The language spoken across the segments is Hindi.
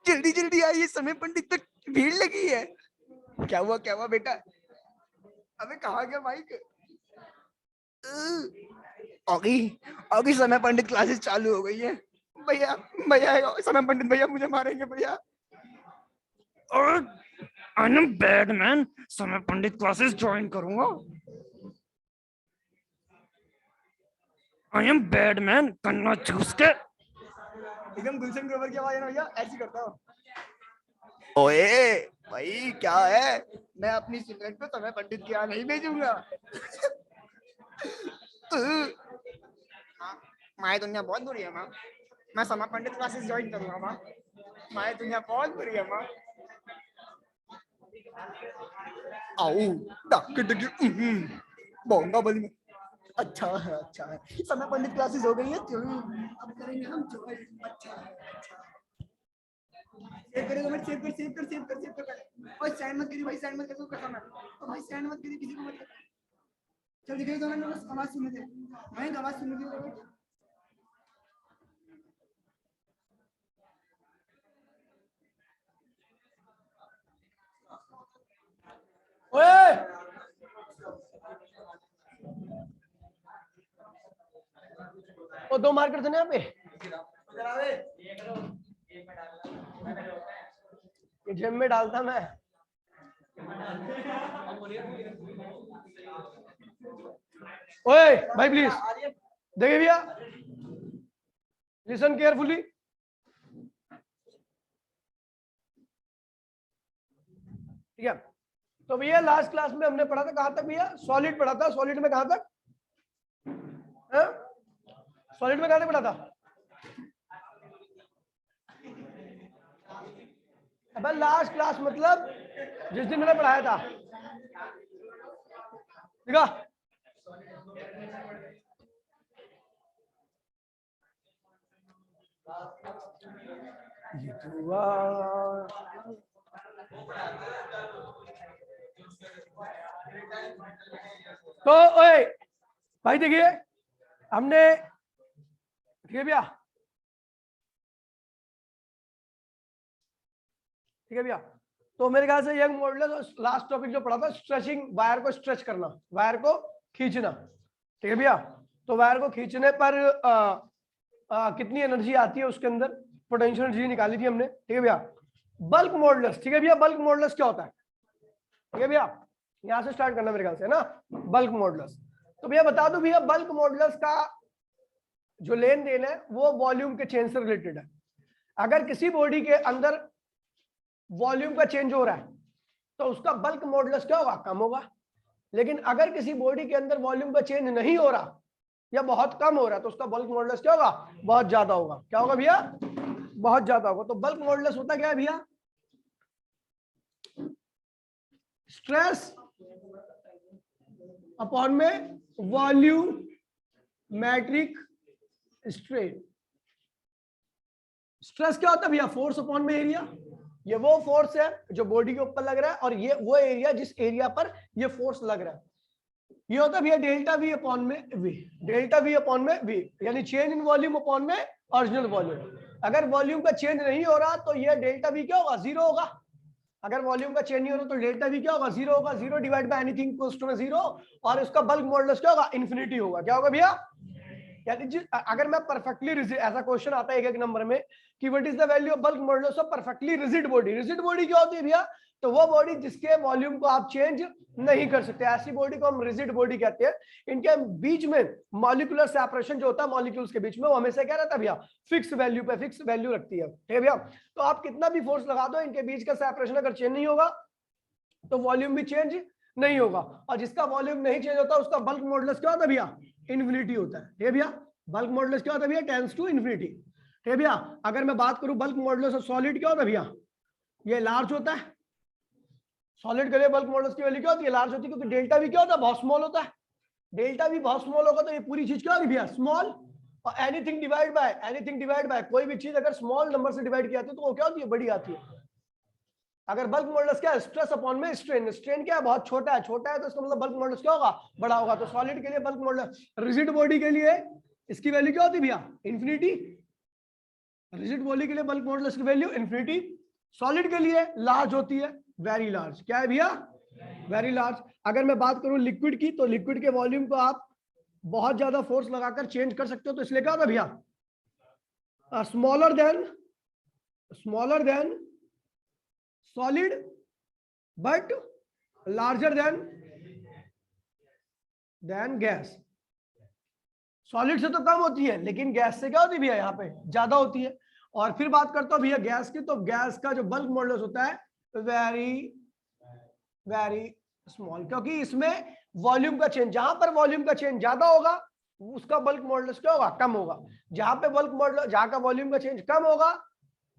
जल्दी जल्दी आइए, समय पंडित तक भीड़ लगी है। क्या हुआ बेटा? अबे कहाँ गया माइक? ऑगी ऑगी, समय पंडित क्लासेस चालू हो गई है। भैया भैया, समय पंडित भैया मुझे मारेंगे भैया। आई एम बैड मैन, समय पंडित क्लासेस ज्वाइन करूंगा। आई एम बैड मैन, कन्ना चूस के। एकदम गुलशन ग्रोवर की आवाज है ना भैया, ऐसी करता हूँ। ओए भाई क्या है, मैं अपनी स्टूडेंट को समय पंडित के यहाँ नहीं भेजूंगा। माया दुनिया बहुत बुरी है माँ, मैं समय पंडित क्लासेस ज्वाइन करूंगा माँ। माया दुनिया बहुत बुरी है माँ। आओ डक डक बोंगा बली में। अच्छा है समय पंडित क्लासेस हो गई है, अब करेंगे हम ज्वाइन। अच्छा है, सेव करेगा मत, सेव कर। और स्टैंड मत करिए भाई, स्टैंड मत कर, कसम है। और भाई स्टैंड मत करिए, किसी को मत। चल दिखाइए तो, मैंने बस आवाज सुनने थे, मैं आवाज सुनने दी। ओए वो दो मार्कर थे ना यहाँ पे, ये जेब में डालता मैं। ओए भाई प्लीज देखिए भैया, लिसन केयरफुली। ठीक है, तो भैया लास्ट क्लास में हमने पढ़ा था कहां तक भैया? सॉलिड पढ़ा था। सॉलिड में कहां तक? सॉलिड में कहां तक पढ़ा था? अब लास्ट क्लास मतलब जिस दिन मैंने पढ़ाया था, ठीक है? तो ओए भाई देखिए, हमने, ठीक है भैया, ठीक है भैया, तो मेरे ख्याल से यंग मॉडुलस लास्ट टॉपिक जो पढ़ा था, स्ट्रेचिंग, वायर को स्ट्रेच करना, वायर को खींचना। ठीक है भैया, तो वायर को खींचने पर कितनी एनर्जी आती है उसके अंदर, पोटेंशियल एनर्जी निकाली थी हमने। ठीक है भैया, बल्क मॉडुलस। ठीक है भैया, बल्क मॉडुलस क्या होता है? ठीक है भैया, यहां से स्टार्ट करना मेरे ख्याल से ना, बल्क मॉडुलस। तो भैया बता दो भैया, बल्क मॉडुलस का जो लेन देन है वो वॉल्यूम के चेंज से रिलेटेड है। अगर किसी बॉडी के अंदर वॉल्यूम का चेंज हो रहा है तो उसका बल्क मॉडुलस क्या होगा? कम होगा। लेकिन अगर किसी बॉडी के अंदर वॉल्यूम का चेंज नहीं हो रहा या बहुत कम हो रहा है तो उसका बल्क मॉडुलस क्या होगा? बहुत ज्यादा होगा। क्या होगा भैया? बहुत ज्यादा होगा। तो बल्क मॉडुलस होता क्या है भैया? स्ट्रेस अपॉन में वॉल्यूम मैट्रिक स्ट्रेन। स्ट्रेस क्या होता है भैया? फोर्स अपॉन में एरिया। ये वो फोर्स है जो बॉडी के ऊपर लग रहा है और ये वो एरिया जिस एरिया पर ये फोर्स लग रहा है। ये होता है भैया डेल्टा वी अपॉन में वी। डेल्टा वी अपॉन में वी यानी चेंज इन वॉल्यूम अपॉन में ओरिजिनल वॉल्यूम। अगर वॉल्यूम का चेंज नहीं हो रहा तो ये डेल्टा वी क्या होगा? जीरो होगा। अगर वॉल्यूम का चेंज नहीं हो रहा तो डेल्टा वी क्या होगा? जीरो होगा। Zero divide by anything equals to zero, और उसका बल्क मॉडुलस क्या होगा? इन्फिनिटी होगा। क्या होगा भैया? यानी अगर मैं परफेक्टली रिजिड, ऐसा क्वेश्चन आता है एक नंबर में कि what is the value of bulk modulus of perfectly rigid body. Rigid body क्या होती है भैया? तो वो बॉडी जिसके वॉल्यूम को आप चेंज नहीं कर सकते, ऐसी बॉडी को हम रिजिड बॉडी कहते हैं। इनके बीच में मॉलिक्यूलर सेपरेशन जो होता है मॉलिक्यूल्स के बीच में, वो हमेशा क्या रहता है भैया? फिक्स वैल्यू पे फिक्स वैल्यू रखती है। ठीक है भैया, तो आप कितना भी फोर्स लगा दो, इनके बीच का सेपरेशन अगर चेंज नहीं होगा तो वॉल्यूम भी चेंज नहीं होगा। और जिसका वॉल्यूम नहीं चेंज होता उसका बल्क मॉडुलस क्या होता है भैया? इन्फिनिटी होता है। ठीक है भैया, बल्क मॉडुलस क्या होता है भैया? Tends to infinity. ठीक है भैया, अगर मैं बात करूं बल्क मॉडुलस ऑफ सॉलिड क्या होता है भैया? ये लार्ज होता है। सॉलिड के लिए बल्क मॉडुलस की वैल्यू क्या होती है? लार्ज होती है, क्योंकि डेल्टा भी क्या होता है? बहुत स्मॉल होता है। डेल्टा भी बहुत स्मॉल होगा तो ये पूरी चीज क्या होगी भैया? स्मॉल। और एनीथिंग डिवाइड बाय कोई भी चीज अगर स्मॉल नंबर से डिवाइड किया जाती है तो वो क्या होती है? बड़ी आती है। अगर बल्क मॉडुलस क्या है? स्ट्रेस अपॉन में स्ट्रेन। स्ट्रेन क्या है? बहुत छोटा है तो इसका मतलब बल्क मॉडुलस क्या होगा? बड़ा होगा। तो सॉलिड के लिए बल्क मॉडुलस, रिजिड बॉडी के लिए इसकी वैल्यू क्या होती है भैया? इन्फिनिटी। रिजिड बॉडी के लिए बल्क मॉडुलस की वैल्यू इन्फिनिटी, सॉलिड के लिए लार्ज होती है, वेरी लार्ज। क्या है भैया? Very large. अगर मैं बात करूं लिक्विड की, तो लिक्विड के वॉल्यूम को आप बहुत ज्यादा फोर्स लगाकर चेंज कर सकते हो, तो इसलिए क्या होता है भैया? Smaller than solid but larger than gas. Solid से तो कम होती है, लेकिन गैस से क्या होती है भैया? यहाँ पे ज्यादा होती है। और फिर बात करता हूं भैया गैस की, तो गैस का जो बल्क मॉडुलस होता है वेरी वेरी स्मॉल, क्योंकि इसमें वॉल्यूम का चेंज, जहां पर वॉल्यूम का चेंज ज्यादा होगा उसका बल्क मॉडुलस क्या होगा? कम होगा। जहां पे बल्क मॉडुलस, जहां का वॉल्यूम का चेंज कम होगा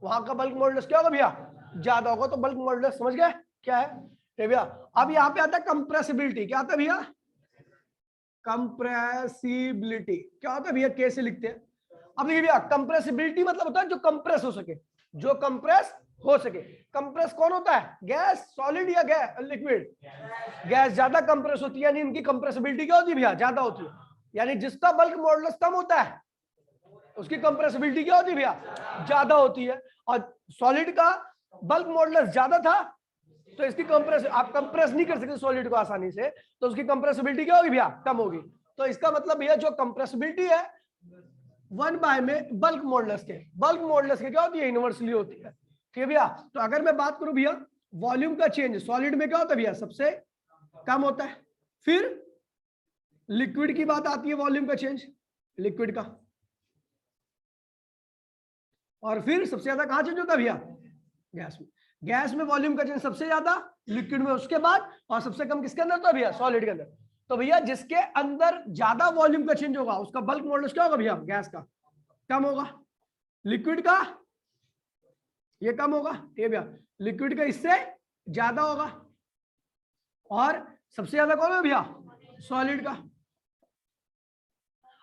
वहां का बल्क मॉडुलस क्या होगा भैया? ज्यादा होगा। तो बल्क मॉडुलस समझ गए क्या है भैया? अब यहाँ पे आता है कंप्रेसिबिलिटी। क्या आता है भैया? कंप्रेसिबिलिटी क्या होता है भैया? के से लिखते हैं। अब देखिए भैया, कंप्रेसिबिलिटी मतलब होता है जो कंप्रेस हो सके, जो कंप्रेस हो सके। कंप्रेस कौन होता है? गैस, सॉलिड या गैस लिक्विड? गैस ज्यादा कंप्रेस होती है, यानी इनकी कंप्रेसिबिलिटी क्या होती है भैया? ज्यादा होती है। यानी जिसका बल्क मॉडुलस कम होता है उसकी कंप्रेसिबिलिटी क्या होती है भैया? ज्यादा होती है। और सॉलिड का बल्क मॉडुलस ज्यादा था तो इसकी कंप्रेस, आप कंप्रेस नहीं कर सकते सॉलिड को आसानी से, तो उसकी कंप्रेसिबिलिटी क्या होगी भैया? कम होगी। तो इसका मतलब भैया जो कंप्रेसिबिलिटी है 1/, में बल्क मॉडुलस के क्या होती है? इनवर्सली होती है। ठीक है भैया? तो अगर मैं बात करूं भैया वॉल्यूम का चेंज सॉलिड में क्या होता है भैया? सबसे कम होता है। फिर लिक्विड की बात आती है, वॉल्यूम का चेंज लिक्विड का, और फिर सबसे ज्यादा कहां चेंज होता है भैया? गैस में। गैस में वॉल्यूम का चेंज सबसे ज्यादा, लिक्विड में उसके बाद, और सबसे कम किसके अंदर होता है भैया? सॉलिड के अंदर। तो भैया जिसके अंदर ज्यादा वॉल्यूम का चेंज होगा उसका बल्क मॉडुलस क्या होगा भैया? गैस का कम होगा, लिक्विड का ये कम होगा। ठीक है भैया? लिक्विड का इससे ज्यादा होगा, और सबसे ज्यादा कौन है भैया? सॉलिड का।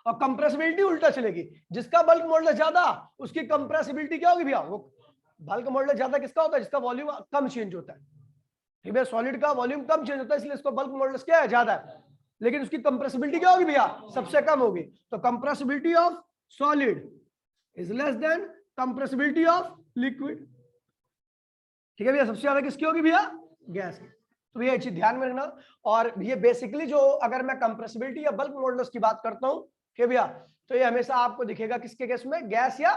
और कंप्रेसिबिलिटी उल्टा चलेगी, जिसका बल्क मॉडुलस ज्यादा उसकी कंप्रेसिबिलिटी क्या होगी भैया? वो बल्क मॉडुलस ज्यादा किसका होता है? जिसका वॉल्यूम कम चेंज होता है। ठीक है? सॉलिड का वॉल्यूम कम चेंज होता है, इसलिए इसका बल्क मॉडुलस क्या है? ज्यादा है, लेकिन उसकी कंप्रेसिबिलिटी क्या होगी भैया? सबसे कम होगी। तो compressibility of solid is less than compressibility of liquid. ठीक है भैया? सबसे ज्यादा किसकी होगी भैया? गैस की। तो भैया चीज ध्यान में रखना। और ये बेसिकली जो, अगर मैं कंप्रेसिबिलिटी या बल्क मॉडुलस की बात करता हूं, ठीक है भैया, तो ये हमेशा आपको दिखेगा किसके केस में? गैस या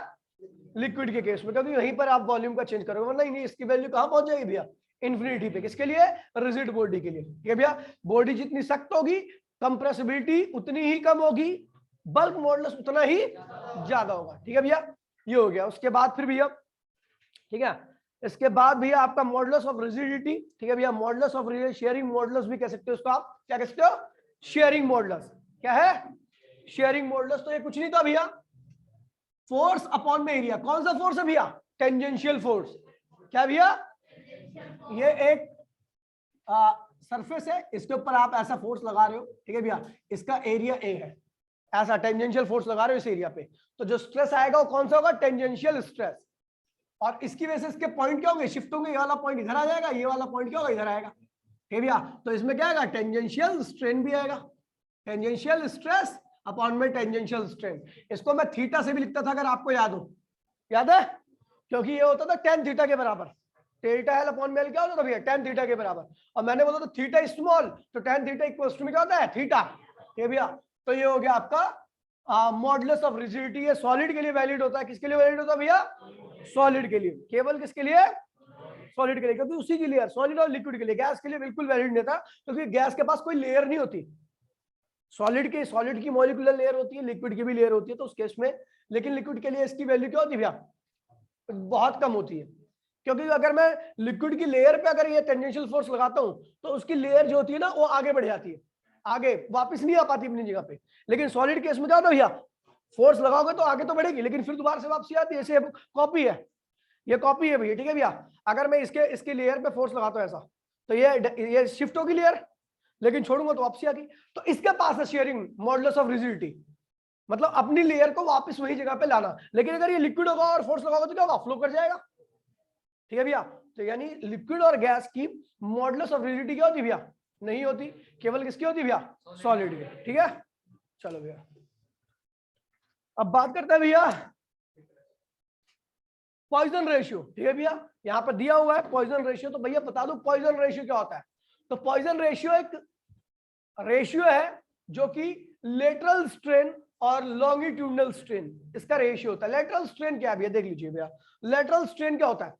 लिक्विड के केस में, क्योंकि यहीं पर आप वॉल्यूम का चेंज करोगे, वरना नहीं, इसकी वैल्यू कहां पहुंच जाएगी भैया? इन्फिनिटी पे। किसके लिए? रिजिड बॉडी के लिए। ठीक है भैया? बॉडी जितनी सख्त होगी कंप्रेसिबिलिटी उतनी ही कम होगी, बल्क मॉडुलस उतना ही ज्यादा होगा। ठीक है भैया? ये हो गया। उसके बाद फिर भैया, ठीक है, इसके बाद भैया आपका मॉडुलस ऑफ रिजिडिटी। ठीक है भैया? मॉडुलस ऑफ शेयरिंग मॉडुलस भी कह सकते हो इसको आप। क्या कह सकते हो? Sharing modulus. क्या है? Sharing modulus. तो ये कुछ नहीं था भैया, फोर्स अपॉन में एरिया। कौन सा फोर्स है भैया? Tangential force. क्या भैया? ये एक सरफेस है, इसके ऊपर आप ऐसा फोर्स लगा रहे हो, ठीक है भैया? इसका एरिया ए है, ऐसा टेंजेंशियल फोर्स लगा रहे हो इस एरिया पे, तो जो स्ट्रेस आएगा वो कौन सा होगा? Tangential stress. और इसकी वजह से इसके पॉइंट क्या होंगे? शिफ्ट होंगे। ये वाला पॉइंट इधर आ जाएगा, ये वाला पॉइंट क्या होगा? इधर आएगा। ठीक है भैया? तो इसमें क्या आएगा? टेंजेंशियल स्ट्रेन भी आएगा, टेंजेंशियल स्ट्रेस अपॉन में टेंजेंशियल स्ट्रेन। इसको मैं थीटा से भी लिखता था, अगर आपको याद हो। याद है? क्योंकि ये होता था टेन थीटा के बराबर। डेल्टा एल अपॉन में एल क्या होता था भैया? टेन थीटा के बराबर। और मैंने बोला तो थीटा स्मॉल, तो टेन थीटा इक्वल्स टू में क्या होता है? थीटा। ठीक है भैया? तो ये हो गया आपका मॉडुलस ऑफ रिजिडिटी। ये सॉलिड के लिए वैलिड होता है। किसके लिए वैलिड होता है भैया? सॉलिड के लिए। केवल किसके लिए? सॉलिड के लिए, क्योंकि उसी के लिए, सॉलिड और लिक्विड के लिए। गैस के लिए बिल्कुल वैलिड नहीं था, क्योंकि गैस के पास कोई लेयर नहीं होती। सॉलिड की मॉलिक्यूलर लेयर होती है, लिक्विड की भी लेयर होती है, तो उस केस में। लेकिन लिक्विड के लिए इसकी वैल्यू क्या होती है भैया? बहुत कम होती है, क्योंकि अगर मैं लिक्विड की लेयर पे अगर ये टेंजेंशियल फोर्स लगाता हूं तो उसकी लेयर जो होती है ना वो आगे बढ़ जाती है, आगे वापस नहीं आ पाती अपनी जगह पे। लेकिन सॉलिड केस में क्या होता है भैया? फोर्स लगाओगे तो आगे तो बढ़ेगी, लेकिन फिर दोबारा से वापसी आती है। ऐसे कॉपी है, ये कॉपी है भैया। ठीक है भैया? अगर मैं इसके लेयर पे फोर्स लगाता हूं ऐसा, तो ये शिफ्ट होगी लेयर, लेकिन छोड़ूंगा तो वापसी आ गई। तो इसके पास है शेयरिंग मॉडुलस ऑफ रिजिडिटी, मतलब अपनी लेयर को वापस वही जगह पे लाना। लेकिन अगर ये लिक्विड होगा और फोर्स लगाओगे तो क्या होगा? फ्लो कर जाएगा। ठीक है भैया? तो यानी लिक्विड और गैस की मॉडुलस ऑफ रिजिडिटी क्या होती भैया? नहीं होती। केवल किसकी होती भैया? सॉलिड की। ठीक है? चलो भैया। अब बात करते हैं भैया पॉइजन रेशियो। ठीक है भैया, यहां पर दिया हुआ है पॉइजन रेशियो, तो भैया बता दो पॉइजन रेशियो क्या होता है। तो पॉइजन रेशियो एक रेशियो है जो कि लेटरल स्ट्रेन और लॉन्गिट्यूडनल स्ट्रेन, इसका रेशियो होता है। लेटरल स्ट्रेन क्या है भैया, देख लीजिए भैया, लेटरल स्ट्रेन क्या होता है।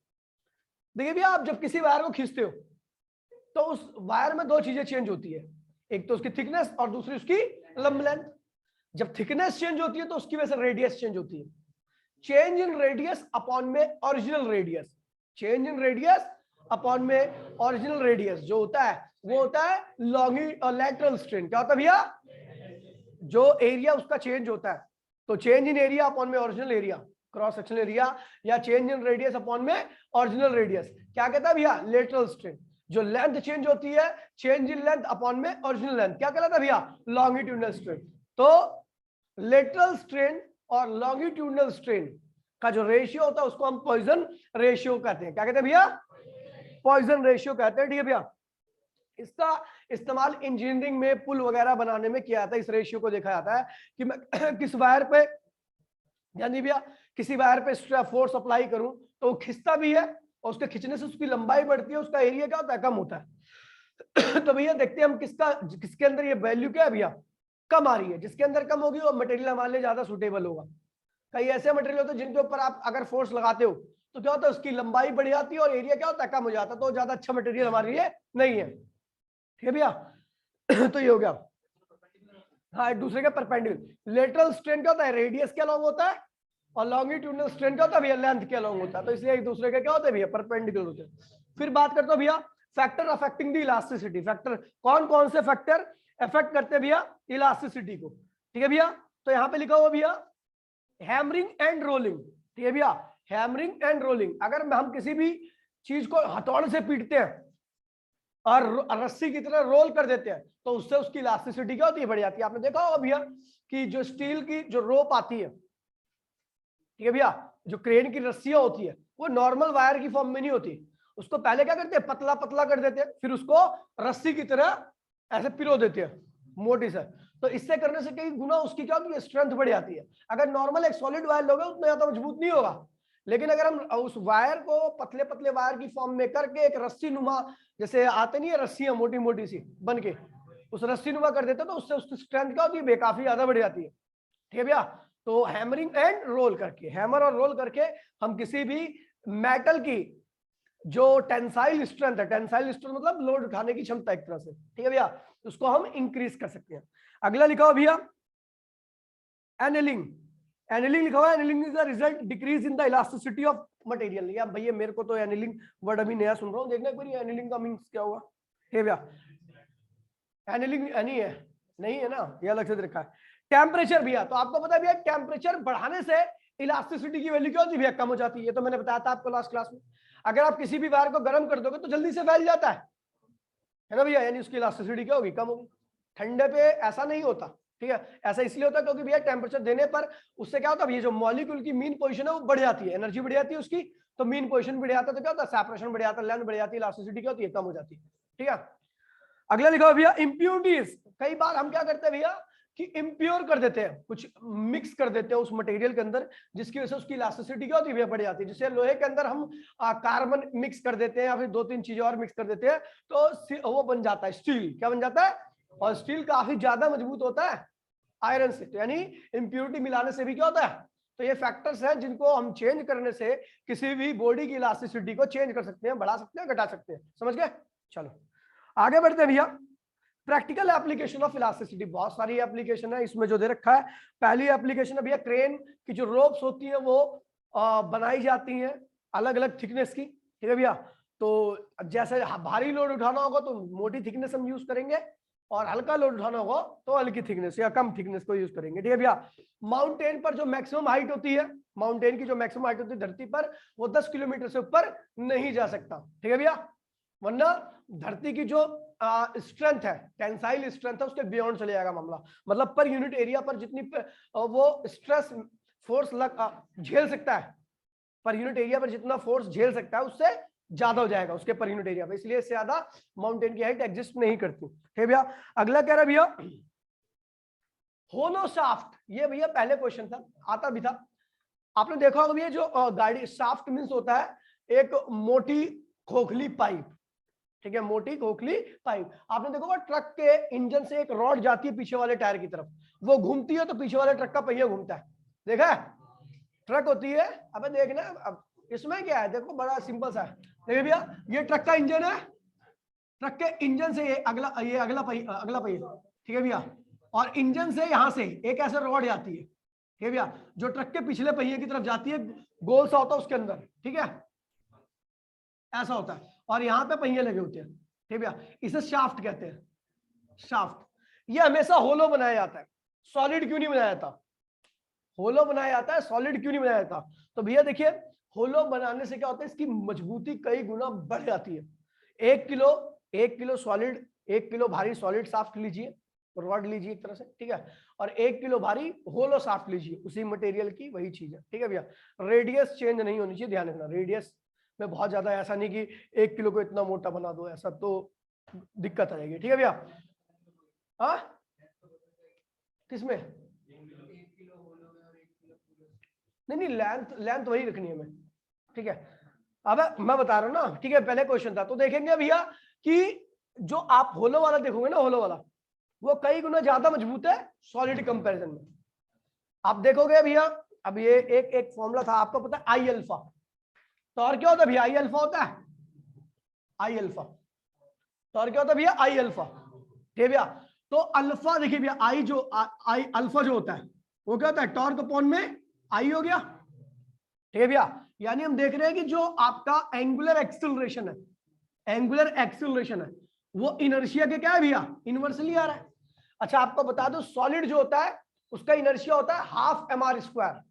देखिए भैया, आप जब किसी वायर को खींचते हो तो उस वायर में दो चीजें चेंज होती है, एक तो उसकी थिकनेस और दूसरी उसकी लंब लेंथ। जब थिकनेस चेंज होती है तो उसकी वजह से रेडियस चेंज होती है। चेंज इन रेडियस अपॉन में original radius, change in radius upon में ओरिजिनल रेडियस जो होता है वो होता है लैटरल स्ट्रेन। क्या होता है भैया, जो एरिया उसका चेंज होता है, तो चेंज इन एरिया अपॉन में original area, cross sectional area, या चेंज इन रेडियस अपॉन में ओरिजिनल रेडियस, क्या कहता है भैया, लेटरल स्ट्रेन। जो लेंथ चेंज होती है, चेंज इन लेंथ अपॉन में ओरिजिनल लेंथ, क्या कहलाता है भैया, लॉन्गिट्यूडनल स्ट्रेन। तो लेटरल स्ट्रेन और लॉन्गिट्यूडनल स्ट्रेन का जो रेशियो होता है उसको हम पॉइजन रेशियो कहते हैं। क्या कहते हैं भैया, पॉइजन रेशियो कहते हैं। ठीक है भैया, इसका इस्तेमाल इंजीनियरिंग में पुल वगैरह बनाने में किया जाता है। इस रेशियो को देखा जाता है कि मैं किस वायर पे, यानी भैया किसी वायर पे फोर्स अप्लाई करूं तो वो खिंचता भी है और उसके खिंचने से उसकी लंबाई बढ़ती है, उसका एरिया क्या होता है, कम होता है। तो भैया देखते हैं हम किसके अंदर ये वैल्यू क्या है भैया, कम आ रही है। जिसके अंदर कम होगी वो मटेरियल हमारे लिए ज्यादा सुटेबल होगा। कई ऐसे मटेरियल होते हैं जिनके ऊपर आप अगर फोर्स लगाते हो तो क्या होता है, उसकी लंबाई बढ़ जाती है और एरिया क्या होता है, कम हो जाता है, तो ज्यादा अच्छा मटेरियल हमारे लिए नहीं है। ठीक है भैया, तो ये हो गया। हाँ, एक दूसरे के परपेंडिकुलर। लेटरल स्ट्रेन क्या होता है, रेडियस के अलॉन्ग होता है, और लॉन्गिट्यूडनल स्ट्रेन क्या होता है भैया, लेंथ के अलॉन्ग होता है। तो इसलिए एक दूसरे के क्या होते हैं भैया, परपेंडिकुलर होते हैं। फिर बात करते हो भैया factor affecting the elasticity. Factor कौन कौन से फैक्टर अफेक्ट करते हैं भैया इलास्टिसिटी को। ठीक है भैया, तो यहाँ पे लिखा हुआ भैया हैमरिंग एंड रोलिंग। ठीक है भैया, हैमरिंग एंड रोलिंग। अगर हम किसी भी चीज को हथौड़े से पीटते हैं और रस्सी की तरह रोल कर देते हैं तो उससे उसकी इलास्टिसिटी क्या होती है, बढ़ जाती है। आपने देखा होगा भैया कि जो स्टील की जो रोप आती है, ठीक है भैया, जो क्रेन की रस्सियां होती है वो नॉर्मल वायर की फॉर्म में नहीं होती। उसको पहले क्या करते हैं, पतला पतला कर देते हैं, फिर उसको रस्सी की तरह ऐसे पिरो देते हैं मोटी से। तो इससे करने से कई गुना उसकी क्या होती है, स्ट्रेंथ बढ़ जाती है। अगर नॉर्मल एक सॉलिड वायर लोगे उतना ज्यादा मजबूत नहीं होगा, लेकिन अगर हम उस वायर को पतले पतले वायर की फॉर्म में करके एक रस्सी नुमा, जैसे आते नहीं है रस्सियां मोटी मोटी सी बन के, उस रस्सी नुमा कर देते हैं तो उससे उसकी स्ट्रेंथ क्या होती है, काफी ज्यादा बढ़ जाती है। ठीक है भैया, तो हैमरिंग एंड रोल करके, हैमर और रोल करके हम किसी भी मेटल की जो टेंसाइल स्ट्रेंथ है, टेंसाइल स्ट्रेंथ मतलब लोड उठाने की क्षमता एक तरह से, ठीक है भैया, उसको हम इंक्रीज कर सकते हैं। अगला लिखा हुआ भैया एनेलिंग। एनेलिंग लिखा हुआ है, annealing is the result decrease in the elasticity of material. या भैया मेरे को तो एनेलिंग वर्ड अभी नया सुन रहा हूँ, देखना एक बार एनेलिंग का मीन्स क्या हुआ। ठीक है भैया, एनेलिंग नहीं है, नहीं है ना, ये अलग से रखा है। टेम्परेचर भैया, तो आपको पता है भैया टेम्परेचर बढ़ाने से इलास्टिसिटी की वैल्यू क्या होती है भैया, कम हो जाती है। तो मैंने बताया था आपको लास्ट क्लास में, अगर आप किसी भी वायर को गर्म कर दोगे तो जल्दी से फैल जाता है ना भैया, यानी उसकी इलास्टिसिटी क्या होगी, कम होगी। ठंडे पे ऐसा नहीं होता, ठीक है, ऐसा इसलिए होता है क्योंकि भैया टेम्परेचर देने पर उससे क्या होता है, ये जो मॉलिक्यूल की मीन पोजीशन है वो बढ़ जाती है, एनर्जी बढ़ जाती है उसकी, तो मीन पोजीशन बढ़ जाता है तो क्या होता है, सेपरेशन बढ़ जाता है, लेंथ बढ़ जाती है, इलास्टिसिटी क्या होती है, कम हो जाती है। ठीक है, अगला लिखा भैया इम्प्योरिटीज। कई बार हम क्या करते हैं भैया कि इम्प्योर कर देते हैं, कुछ मिक्स कर देते हैं उस मटेरियल के अंदर, जिसकी वजह से उसकी इलास्टिसिटी क्या होती है, बढ़ जाती है। जैसे लोहे के अंदर हम कार्बन मिक्स कर देते हैं या फिर दो तीन चीजें और मिक्स कर देते हैं तो वो बन जाता है स्टील। क्या बन जाता है, और स्टील काफी ज्यादा मजबूत होता है आयरन से। तो यानी इम्प्योरिटी मिलाने से भी क्या होता है, तो ये फैक्टर्स हैं जिनको हम चेंज करने से किसी भी बॉडी की इलास्टिसिटी को चेंज कर सकते हैं, बढ़ा सकते हैं, घटा सकते हैं। समझ गए, चलो आगे बढ़ते हैं भैया। प्रैक्टिकल एप्लीकेशन ऑफ इलास्टिसिटी, बहुत सारी एप्लीकेशन है इसमें जो दे रखा है। पहली एप्लीकेशन है भैया क्रेन की जो रोप्स होती है वो बनाई जाती हैं अलग अलग थिकनेस की। ठीक है भैया, तो जैसे भारी लोड उठाना होगा तो मोटी थिकनेस हम यूज करेंगे, और हल्का लोड उठाना होगा तो हल्की थिकनेस या कम थिकनेस को यूज करेंगे। ठीक है भैया, माउंटेन पर जो मैक्सिमम हाइट होती है, माउंटेन की जो मैक्सिमम हाइट होती है धरती पर, वो 10 किलोमीटर से ऊपर नहीं जा सकता। ठीक है भैया, वरना धरती की जो स्ट्रेंथ है, टेंसाइल स्ट्रेंथ है, उसके बियॉन्ड चले जाएगा मामला। मतलब पर यूनिट एरिया पर जितनी वो स्ट्रेस फोर्स झेल सकता है, पर यूनिट एरिया पर जितना फोर्स झेल सकता है उससे ज्यादा हो जाएगा उसके पर यूनिट एरिया पर, इसलिए इससे ज्यादा माउंटेन की हाइट एग्जिस्ट नहीं करती। ठीक है भैया, अगला कह रहा है भैया होलो शाफ्ट, ये भैया पहले क्वेश्चन था, आता भी था, आपने देखा होगा भैया, जो गाड़ी शाफ्ट मींस होता है एक मोटी खोखली पाइप, ठीक है, मोटी खोखली पाइप। आपने देखा होगा ट्रक के इंजन से एक रॉड जाती है पीछे वाले टायर की तरफ, वो घूमती है तो पीछे वाले ट्रक का पहिया घूमता है, देखा है? ट्रक होती है, अबे देखना अब इसमें क्या है, देखो बड़ा सिंपल सा है, देखिए भैया ये ट्रक का इंजन है, ट्रक के इंजन से ये अगला पहिया, ठीक है भैया, और इंजन से यहां से एक ऐसे रॉड जाती है, ठीक है भैया, जो ट्रक के पिछले पहिए की तरफ जाती है, गोल सा होता है उसके अंदर, ठीक है, ऐसा होता है, और यहां पे पहिए लगे होते हैं, ठीक है भैया, इसे शाफ्ट कहते हैं, शाफ्ट। ये हमेशा होलो बनाया जाता है, सॉलिड क्यों नहीं बनाया जाता? होलो बनाया जाता है, सॉलिड क्यों नहीं बनाया जाता? तो भैया देखिए, होलो बनाने से क्या होता है, इसकी मजबूती कई गुना बढ़ जाती है। 1 किलो सॉलिड, 1 किलो भारी सॉलिड शाफ्ट लीजिए, रॉड लीजिए एक तरह से, ठीक है, और 1 किलो भारी होलो शाफ्ट लीजिए, उसी मटेरियल की वही चीज है, ठीक है भैया। रेडियस चेंज नहीं होनी चाहिए, ध्यान रखना, रेडियस में बहुत ज्यादा ऐसा नहीं कि 1 किलो को इतना मोटा बना दो, ऐसा तो दिक्कत आएगी, ठीक है भैया। हाँ किसमें? नहीं, लेंथ वही रखनी है हमें, ठीक है। अब मैं बता रहा हूं ना, ठीक है, पहले क्वेश्चन था, तो देखेंगे भैया कि जो आप होलो वाला देखोगे ना, होलो वाला वो कई गुना ज्यादा मजबूत है सॉलिड कंपैरिजन में। आप देखोगे भैया, अब ये एक फॉर्मूला था आपको पता है, आई अल्फा, तो और क्या होता है भैया, आई अल्फा होता है, आई अल्फा, तो और क्या होता है भैया, आई अल्फा, ठीक है भैया। तो अल्फा देखिए भैया, आई जो आई अल्फा जो होता है वो क्या होता है, टॉर्क अपॉन में आई हो गया, ठीक है भैया। यानी हम देख रहे हैं कि जो आपका एंगुलर एक्सेलरेशन है, एंगुलर एक्सेलरेशन है, वो इनर्शिया के क्या है भैया, इनवर्सली आ रहा है। अच्छा आपको बता दो, सॉलिड जो होता है उसका इनर्शिया होता है half mr square,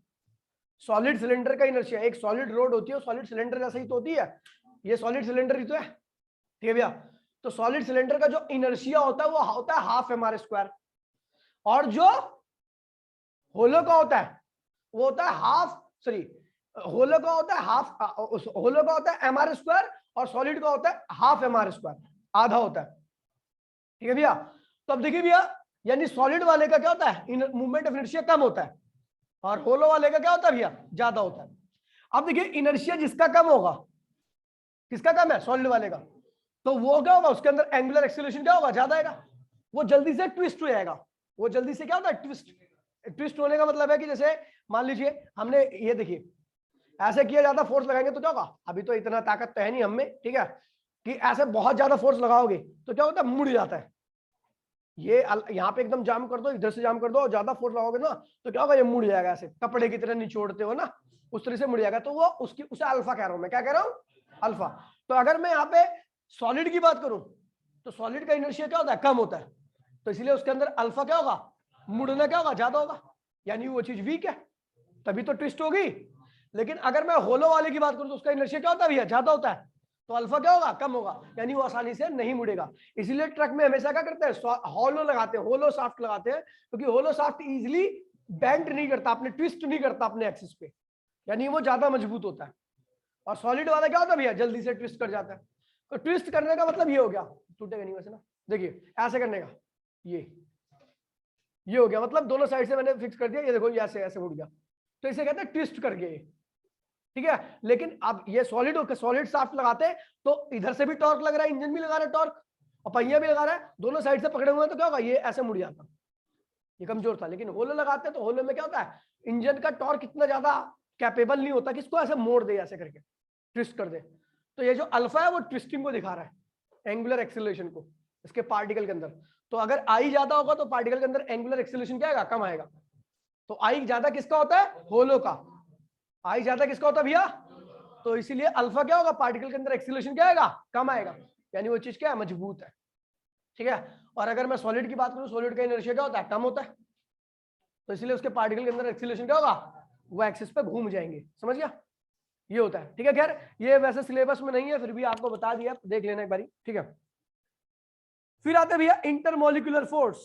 solid cylinder का इनर्शिया, एक सॉलिड रोड होती है, सॉलिड सिलेंडर जैसे ही तो होती है, ये सॉलिड सिलेंडर ही तो है, ठीक है भैया। तो सॉलिड सिलेंडर का जो इनर्शिया होता है वो होता है हाफ mr स्क्वायर, और जो होलो का होता है वो होता है होलो का होता है होलो का होता है mr स्क्वायर, और सॉलिड का होता है हाफ mr स्क्वायर, आधा होता है, ठीक है भैया। तो अब देखिए भैया, यानी सॉलिड वाले का क्या होता है, मूवमेंट ऑफ इनर्शिया कम होता है, और होलो वाले का क्या होता है भैया, ज्यादा होता है। अब देखिए इनर्शिया जिसका कम होगा, किसका कम है, सॉलिड वाले का, तो वो क्या होगा, उसके अंदर एंगुलर एक्सेलरेशन क्या होगा, ज्यादा आएगा, वो जल्दी से ट्विस्ट हो जाएगा, वो जल्दी से क्या होता है, ट्विस्ट होने का मतलब है कि जैसे मान लीजिए हमने ये देखिए ऐसे किया, ज्यादा फोर्स लगाएंगे तो क्या होगा, अभी तो इतना ताकत तो है नहीं हमें, ठीक है, कि ऐसे बहुत ज्यादा फोर्स लगाओगे तो क्या होता है, मुड़ जाता है, ये यहाँ पे एकदम जाम कर दो, इधर से जाम कर दो, और ज्यादा फोर्स लगाओगे ना तो क्या होगा, ये मुड़ जाएगा, ऐसे कपड़े की तरह निचोड़ते हो ना, उस तरह से मुड़ जाएगा, तो वो उसे अल्फा कह रहा हूं मैं, क्या कह रहा हूँ, अल्फा। तो अगर मैं यहाँ पे सॉलिड की बात करूं तो सॉलिड का इनर्शिया क्या होता है, कम होता है, तो इसलिए उसके अंदर अल्फा क्या होगा, मुड़ना क्या होगा, ज्यादा होगा, यानी वो चीज वीक है, तभी तो ट्विस्ट होगी। लेकिन अगर मैं होलो वाले की बात करूं तो उसका इनर्शिया क्या होता है भैया, ज्यादा होता है, तो अल्फा क्या होगा, कम होगा, यानी वो आसानी से नहीं मुड़ेगा। इसीलिए ट्रक में हमेशा क्या करते हैं, होलो लगाते हैं, होलो शाफ्ट लगाते हैं, क्योंकि होलो शाफ्ट इजीली बेंड नहीं करता, अपने ट्विस्ट नहीं करता अपने एक्सिस पे, यानी वो ज्यादा मजबूत होता है। और सॉलिड वाला क्या होता है भैया, जल्दी से ट्विस्ट कर जाता है। तो ट्विस्ट करने का मतलब ये हो गया, टूटेगा नहीं वैसे ना, देखिए ऐसे करने का, ये हो गया, मतलब दोनों साइड से मैंने फिक्स कर दिया, ये देखो ये ऐसे ऐसे मुड़ गया, तो इसे कहते हैं ट्विस्ट करके, ठीक है। लेकिन अब ये सॉलिड शाफ्ट लगाते हैं तो इधर से भी टॉर्क लग रहा है, इंजन भी लगा रहा है टॉर्क, और पहिया भी लगा रहा है, दोनों साइड से पकड़े हुए हैं, तो क्या होगा, ये ऐसे मुड़ जाता, ये कमजोर था। लेकिन होलो लगाते हैं तो होलो में क्या होता है, इंजन का टॉर्क इतना ज्यादा कैपेबल नहीं होता कि इसको ऐसे मोड़ दे, ऐसे करके ट्विस्ट कर दे। तो ये जो अल्फा है वो ट्विस्टिंग को दिखा रहा है, एंगुलर एक्सेलरेशन को इसके पार्टिकल के अंदर। तो अगर आई ज्यादा होगा तो पार्टिकल के अंदर एंगुलर एक्सेलरेशन क्या आएगा, कम आएगा। तो आई ज्यादा किसका होता है, होलो का, आई ज्यादा किसका होता है भैया, तो इसीलिए अल्फा क्या होगा, पार्टिकल के अंदर एक्सेलरेशन क्या आएगा, कम आएगा, यानी वो चीज क्या है, मजबूत है, ठीक है। और अगर मैं सॉलिड की बात करूं, सॉलिड का इनर्शिया क्या होता है, कम होता है, तो इसलिए उसके पार्टिकल के अंदर एक्सेलरेशन क्या होगा, वो एक्सिस पे घूम जाएंगे, समझ गया, ये होता है, ठीक है। खैर ये वैसे सिलेबस में नहीं है, फिर भी आपको बता दिया, देख लेना एक बारी, ठीक है। फिर आते हैं भैया इंटरमोलिकुलर फोर्स,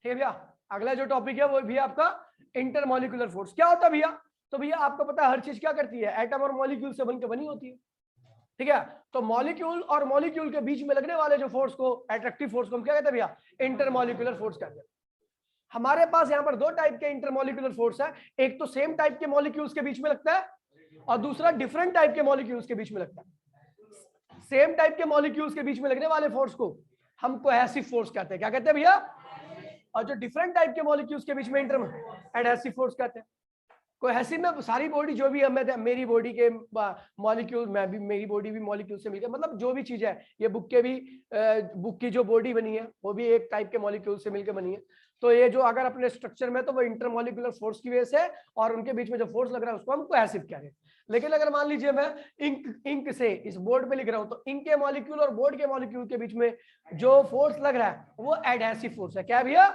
ठीक है भैया। अगला जो टॉपिक है वो भी आपका इंटरमोलिकुलर फोर्स। क्या होता है भैया, तो भैया आपको पता है हर चीज क्या करती है, एटम और मॉलिक्यूल से बनकर बनी होती है, ठीक है। तो मॉलिक्यूल और मॉलिक्यूल के बीच में लगने वाले जो फोर्स को, एट्रैक्टिव फोर्स को हम क्या कहते हैं भैया, इंटरमोलिकुलर फोर्स कहते हैं। हमारे पास यहाँ पर दो टाइप के इंटरमोलिकुलर फोर्स है, एक तो सेम टाइप के मॉलिक्यूल्स के बीच में लगता है और दूसरा डिफरेंट टाइप के मॉलिक्यूल्स के बीच में लगता है। सेम टाइप के मॉलिक्यूल्स के बीच में लगने वाले फोर्स को हम कोहेसिव फोर्स कहते हैं। क्या कहते हैं भैया? और जो डिफरेंट टाइप के मॉलिक्यूल्स के बीच में एडहेसिव फोर्स कहते हैं। कोहेसिव में सारी बॉडी जो भी है, मेरी बॉडी के मॉलिक्यूल, मैं भी, मेरी बॉडी भी मॉलिक्यूल से मिलकर, मतलब जो भी चीज है, ये बुक के भी, बुक की जो बॉडी बनी है वो भी एक टाइप के मॉलिक्यूल से मिलकर बनी है। तो ये जो अगर अपने स्ट्रक्चर में, तो वो इंटरमॉलिक्यूलर फोर्स की वजह से, और उनके बीच में जो फोर्स लग रहा है उसको हम कोहेसिव कह रहे हैं। लेकिन अगर मान लीजिए मैं इंक से इस बोर्ड पे लिख रहा हूं, तो इंक के मॉलिक्यूल और बोर्ड के मॉलिक्यूल के बीच में जो फोर्स लग रहा है वो एडहेसिव फोर्स है। क्या भैया?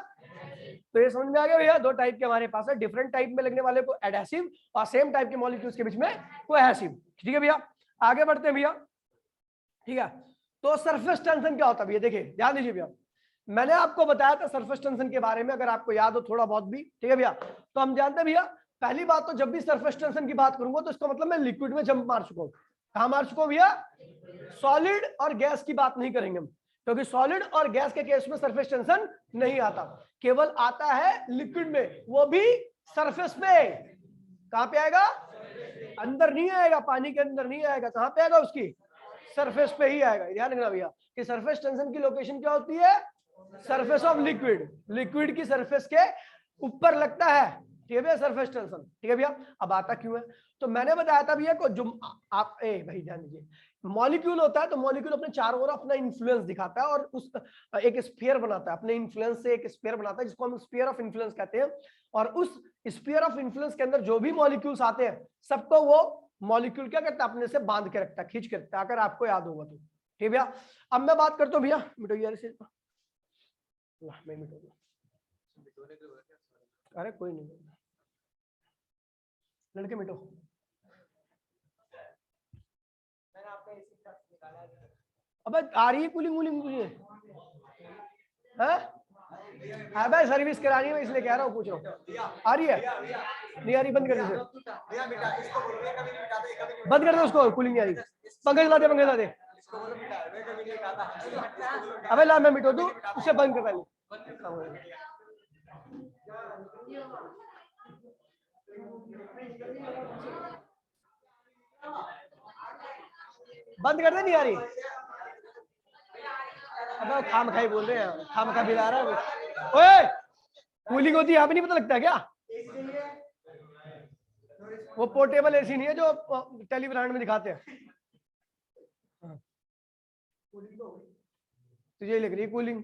तो ये समझ में आ गया भैया? दो टाइप के हमारे पास है, डिफरेंट टाइप में लगने वाले को एडहेसिव और सेम टाइप के मॉलिक्यूल्स के बीच में कोहेसिव। ठीक है भैया, आगे बढ़ते हैं भैया। ठीक है, तो सरफेस टेंशन क्या होता है भैया? देखिए ध्यान दीजिए भैया, मैंने आपको बताया था सरफेस टेंशन के बारे में, अगर आपको याद हो थोड़ा बहुत भी। ठीक है भैया, तो हम जानते हैं भैया, पहली बात तो जब भी सरफेस टेंशन की बात करूंगा तो इसका मतलब मैं लिक्विड में जंप मार चुका हूं। कहां मार चुका हूं भैया? सॉलिड और गैस की बात नहीं करेंगे हम, क्योंकि सॉलिड और गैस के केस में सरफेस टेंशन नहीं आता, केवल आता है लिक्विड में, वो भी सरफेस पे। कहां पे आएगा? अंदर नहीं आएगा, पानी के अंदर नहीं आएगा। कहां पे आएगा? उसकी सरफेस पे ही आएगा। ध्यान रखना भैया कि सरफेस टेंशन की लोकेशन क्या होती है? सरफेस ऑफ लिक्विड, लिक्विड की सरफेस के ऊपर लगता है। ठीक है भैया, सरफेस टेंशन। ठीक है भैया, अब आता क्यों है? तो मैंने बताया था भैया को, जो आप भाई ध्यान दीजिए, मॉलिक्यूल होता है तो मॉलिक्यूल अपने चारों ओर अपना इन्फ्लुएंस दिखाता है और उस एक स्फीयर बनाता है, अपने इन्फ्लुएंस से एक स्फीयर बनाता है, जिसको हम स्फीयर ऑफ इन्फ्लुएंस कहते हैं। और उस स्फीयर ऑफ इन्फ्लुएंस के अंदर जो भी मॉलिक्यूल्स आते हैं, सबको वो मॉलिक्यूल क्या करता है? अपने से बांध के रखता है, खींच के रखता है, अगर आपको याद होगा तो। ठीक भैया, अब मैं बात करता हूँ भैया, मिटो यार से, मैं मिटो, अरे कोई नहीं, लड़के मिटो। अबे आ रही है कूलिंग वूलिंग मुझे? अबे सर्विस करानी है इसलिए कह रहा हूँ, पूछ रहा हूँ। आ रही है? नहीं आ रही? बंद कर दे, बंद कर दे उसको, कूलिंग नहीं आ रही। पंखा चला दे, पंखा चला दे। अबे ला, मैं मिटो दूं, उसे बंद कर पहले। बंद कर दे, नहीं आ रही। अब खाम खाई बोल रहे हैं, खाम खा बिला रहा है। ओए, कूलिंग होती है यहाँ पे, नहीं पता लगता क्या? वो पोर्टेबल एसी नहीं है जो टेलीब्रांड में दिखाते हैं। तुझे लग रही है कूलिंग?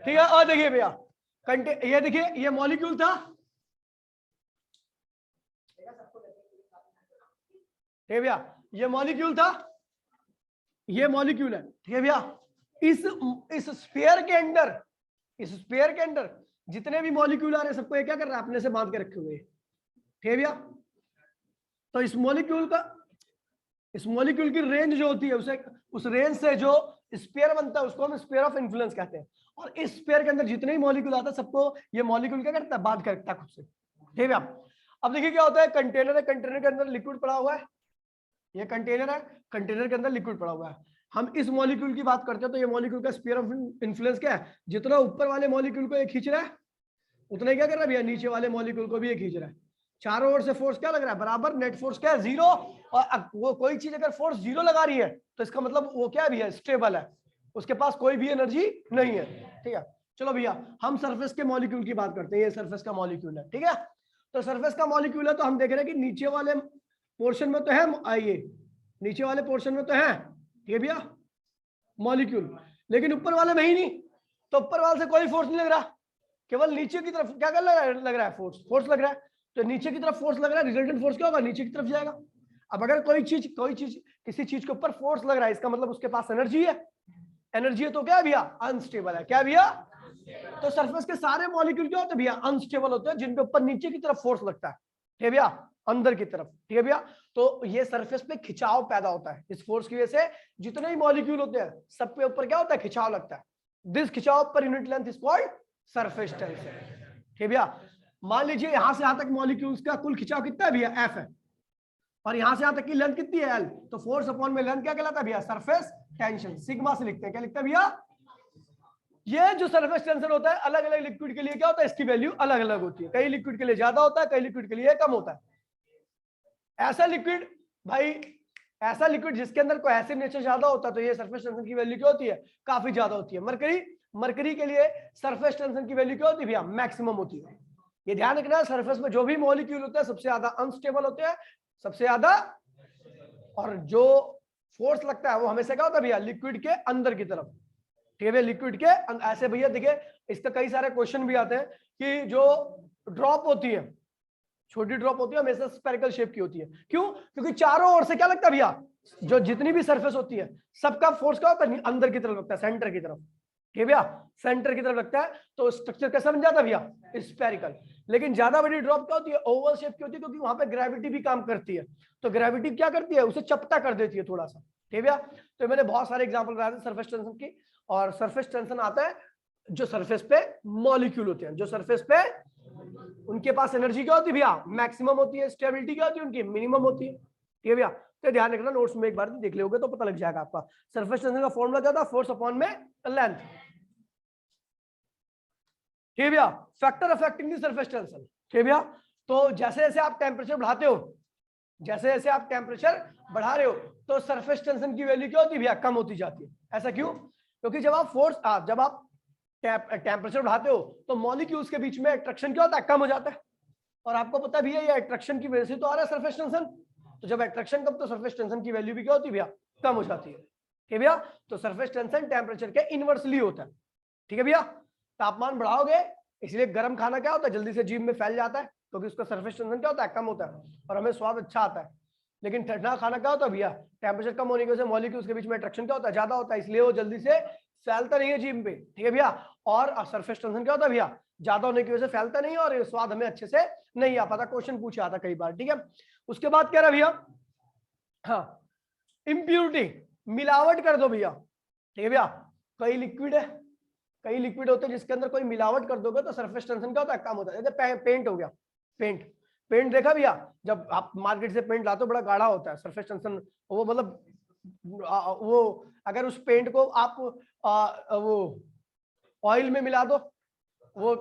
ठीक है, और देखिए भैया, ये देखिए, ये मॉलिक्यूल था। ठीक है भैया, ये मॉलिक्यूल था, ये मॉलिक्यूल है। ठीक है भैया, इस स्फीयर के अंदर, इस स्फीयर के अंदर जितने भी मॉलिक्यूल आ रहे हैं, सबको ये क्या कर रहा है? अपने से बांध के रखे हुए। ठीक है भैया, तो इस मॉलिक्यूल की रेंज जो होती है, उस रेंज से जो स्फीयर बनता है उसको हम स्फीयर ऑफ इन्फ्लुएंस कहते हैं। और इस स्फीयर के अंदर जितने भी मॉलिक्यूल आता है, सबको ये मॉलिक्यूल क्या करता है? बांध के रखता है खुद से। ठीक है भैया, अब देखिए क्या होता है, कंटेनर है, कंटेनर के अंदर लिक्विड पड़ा हुआ है, ये कंटेनर है, कंटेनर के अंदर लिक्विड पड़ा हुआ है। हम इस मॉलिक्यूल की बात करते हैं, तो ये मॉलिक्यूल का स्फीयर ऑफ इन्फ्लुएंस क्या है? जितना ऊपर वाले मॉलिक्यूल को ये खींच रहा है, उतना क्या कर रहा है भैया? नीचे वाले मॉलिक्यूल को भी ये खींच रहा है। चारों ओर से फोर्स क्या लग रहा है? बराबर। नेट फोर्स क्या है? जीरो। और वो कोई चीज अगर फोर्स जीरो लगा रही है, तो इसका मतलब वो क्या भैया? स्टेबल है, उसके पास कोई भी एनर्जी नहीं है। ठीक है, चलो भैया, हम सरफेस के मॉलिक्यूल की बात करते हैं। ये सरफेस का मॉलिक्यूल है। ठीक है, तो सरफेस का मॉलिक्यूल है, तो हम देख रहे हैं कि नीचे वाले पोर्शन में तो है, ये नीचे वाले पोर्शन में तो है, ठीक है भैया, मॉलिक्यूल, लेकिन ऊपर वाले में ही नहीं। तो ऊपर वाले से कोई फोर्स नहीं लग रहा, केवल नीचे की तरफ क्या कर लग रहा है? फोर्स लग रहा है। तो नीचे की तरफ फोर्स लग रहा है, रिजल्टेंट फोर्स क्या होगा? नीचे की तरफ जाएगा। अब अगर कोई चीज किसी चीज के ऊपर फोर्स लग रहा है, इसका मतलब उसके पास एनर्जी है। एनर्जी है तो क्या है भैया? अनस्टेबल है। क्या भैया? तो सरफेस के सारे मॉलिक्यूल क्या होते हैं भैया? अनस्टेबल होते हैं, जिनके ऊपर नीचे की तरफ फोर्स लगता है। ठीक है भैया, अंदर की तरफ। ठीक है भैया, तो ये सरफेस पे खिंचाव पैदा होता है। इस फोर्स की वजह से जितने भी मॉलिक्यूल होते हैं, सब पे ऊपर क्या होता है? खिंचाव लगता है। दिस खिंचाव per unit length is called surface tension. ठीक है भैया, मान लीजिए यहां से यहां तक मॉलिक्यूल्स का कुल खिंचाव कितना है भैया? एफ है, और यहां से यहां तक की लेंथ कितनी है? एल। तो फोर्स अपॉन में लेंथ क्या कहलाता है भैया? Surface tension. सिग्मा से लिखते हैं, क्या लिखते हैं भैया? ये जो सरफेस टेंशन होता है अलग अलग लिक्विड के लिए क्या होता है, इसकी वैल्यू अलग अलग होती है। कई लिक्विड के लिए ज्यादा होता है, कई लिक्विड के लिए कम होता है। ऐसा लिक्विड भाई, ऐसा लिक्विड जिसके अंदर कोई एसिड नेचर ज्यादा होता है तो ये सरफेस टेंशन की वैल्यू क्या होती है, काफी ज्यादा होती है। मरकरी के लिए सरफेस टेंशन की वैल्यू क्या होती है भैया, मैक्सिमम होती है। ये ध्यान रखना, सरफेस में जो भी मॉलिक्यूल होता है सबसे ज्यादा अनस्टेबल होते हैं, सबसे ज्यादा, और जो फोर्स लगता है वो हमेशा क्या होता है भैया, लिक्विड के अंदर की तरफ। ठीक है भैया, लिक्विड के ऐसे भैया देखिए, इसका कई सारे क्वेश्चन भी आते हैं कि जो ड्रॉप होती है, छोटी ड्रॉप होती है, हमेशा स्फेरिकल शेप की होती है। क्यों? क्योंकि चारों ओर से क्या लगता है भैया, जो जितनी भी सरफेस होती है सबका फोर्स क्या होता है, अंदर की तरफ लगता है, सेंटर की तरफ। ठीक है भैया, सेंटर की तरफ लगता है, तो स्ट्रक्चर कैसा बन जाता है भैया, स्फेरिकल। लेकिन ज्यादा बड़ी ड्रॉप क्या होती है, ओवल शेप की होती है, क्योंकि वहां पे ग्रेविटी भी काम करती है। तो ग्रेविटी क्या करती है, उसे चपटा कर देती है थोड़ा सा। ठीक है भैया, तो मैंने बहुत सारे एग्जांपल बताए थे सरफेस टेंशन की। और सरफेस टेंशन आता है जो सरफेस पे मॉलिक्यूल होते हैं, जो सरफेस पे उनके पास एनर्जी क्या होती है भैया, मैक्सिमम होती है, स्टेबिलिटी क्या होती है उनकी, मिनिमम होती है। ठीक है भैया, तो ध्यान रखना, नोट्स में एक बार देख लोगे तो पता लग जाएगा आपका। सरफेस टेंशन का फॉर्मूला क्या था, फोर्स अपॉन में लेंथ। ठीक है भैया, factor affecting the surface tension. ठीक है भैया, तो जैसे जैसे आप टेम्परेचर बढ़ाते हो, जैसे जैसे आप टेम्परेचर बढ़ा रहे हो, तो सरफेस टेंशन की वैल्यू क्या होती है भैया, कम होती जाती है। ऐसा क्यों? क्योंकि जब आप टेम्परेचर बढ़ाते हो तो मॉलिक्यूल्स के बीच में अट्रैक्शन क्या होता है, कम हो जाता है। और आपको पता है भैया, ये अट्रैक्शन की वजह से तो आ रहा है सरफेस टेंशन। तो जब अट्रैक्शन कम, तो सरफेस टेंशन की वैल्यू भी क्या होती है भैया, कम हो जाती है। ठीक है भैया, तो सरफेस टेंशन टेम्परेचर के इनवर्सली होता है। ठीक है भैया, तापमान बढ़ाओगे, इसलिए गर्म खाना क्या होता है, जल्दी से जीभ में फैल जाता है, क्योंकि उसका सरफेस टेंशन क्या होता है, कम होता है, और हमें स्वाद अच्छा आता है। लेकिन ठंडा खाना क्या होता है भैया, टेम्परेचर कम होने की वजह से मॉलिक्यूल्स के बीच में अट्रैक्शन क्या होता है, ज्यादा होता है, इसलिए वो जल्दी से फैलता नहीं है जीभ पे। ठीक है भैया, और सरफेस टेंशन क्या होता है भैया, ज्यादा होने की वजह से फैलता नहीं है, और स्वाद हमें अच्छे से नहीं आ पाता। क्वेश्चन पूछा आता कई बार। ठीक है, उसके बाद क्या रहा भैया, हाँ, इम्प्यूरिटी, मिलावट कर दो भैया। ठीक है भैया, कई लिक्विड है, कई लिक्विड होते हैं जिसके अंदर कोई मिलावट कर दोगे तो सरफेस टेंशन क्या होता है, कम होता है। जैसे पेंट हो गया, पेंट देखा भैया, जब आप मार्केट से पेंट लाते हो बड़ा गाढ़ा होता है, सरफेस टेंशन वो मतलब वो अगर उस पेंट को आप वो ऑयल में मिला दो, वो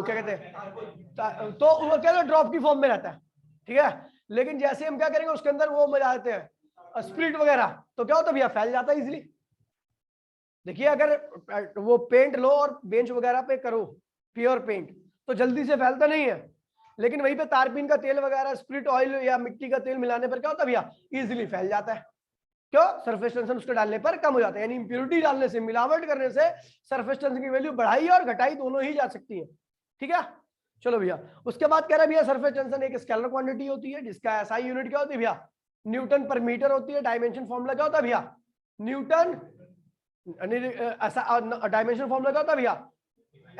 क्या कहते हैं, तो वो क्या ड्रॉप की फॉर्म में रहता है। ठीक है, लेकिन जैसे हम क्या करेंगे, उसके अंदर वो मिला देते हैं स्प्रिट वगैरह, तो क्या होता है भैया, फैल जाता है इजिली। देखिए, अगर वो पेंट लो और बेंच वगैरह पे करो प्योर पेंट, तो जल्दी से फैलता नहीं है। लेकिन वहीं पे तारपीन का तेल वगैरह, स्प्रिट ऑयल या मिट्टी का तेल मिलाने पर क्या होता है भैया, इजीली फैल जाता है। क्यों? सरफेस टेंशन उसके डालने पर कम हो जाता है। यानी इंप्योरिटी डालने से, मिलावट करने से सरफेस टेंशन की वैल्यू बढ़ाई और घटाई दोनों ही जा सकती है। ठीक है, चलो भैया, उसके बाद कह रहा है भैया, सरफेस टेंशन एक स्केलर क्वांटिटी होती है जिसका एसआई यूनिट क्या होती है भैया, न्यूटन पर मीटर होती है। डायमेंशन फॉर्मूला क्या होता है भैया, न्यूटन, डायमेंशन फॉर्मूला क्या होता है भैया,